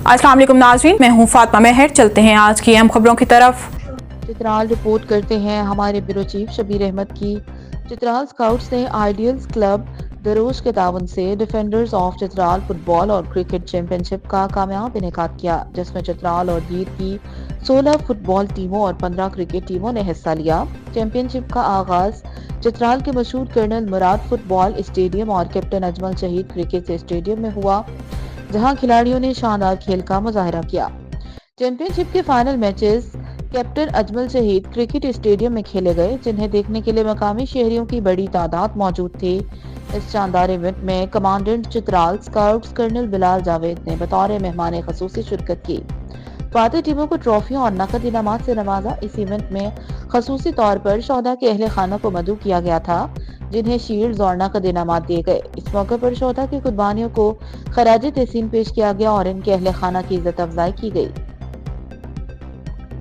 अस्सलाम वालेकुम नाज़रीन, मैं हूँ फातिमा मेहर। चलते हैं आज की अहम खबरों की तरफ। चित्राल रिपोर्ट करते हैं हमारे ब्यूरो चीफ शबीर अहमद की। चित्राल स्काउट्स ने आइडियल्स क्लब दरोज के तावन से डिफेंडर्स ऑफ चित्राल फुटबॉल और क्रिकेट चैंपियनशिप का कामयाब इनेकाद किया, जिसमें चित्राल और गीर की 16 फुटबॉल टीमों और 15 क्रिकेट टीमों ने हिस्सा लिया। चैंपियनशिप का आगाज चित्राल के मशहूर कर्नल मुराद फुटबॉल स्टेडियम और कैप्टन अजमल शहीद क्रिकेट स्टेडियम में हुआ, जहां खिलाड़ियों ने शानदार खेल का मुजाहरा किया। चैंपियनशिप के फाइनल मैचेस कैप्टन अजमल शहीद क्रिकेट स्टेडियम में खेले गए, जिन्हें देखने के लिए मकामी शहरियों की बड़ी तादाद मौजूद थी। इस शानदार इवेंट में commandant Chitral scouts colonel Bilal Javed ने बतौर मेहमान खसूसी शिरकत की। फातह टीमों को ट्रॉफियों और नकद इनामात से नवाजा। इस इवेंट में खसूसी तौर पर शोहदा के अहले खाना को मदऊ किया गया था, जिन्हें शील्ड्स और नकद इनामात दिए गए। इस मौके पर शोहदा की कुर्बानियों को खराज तहसीन पेश किया गया और इनके अहले खाना की इज्जत अफजाई की गई।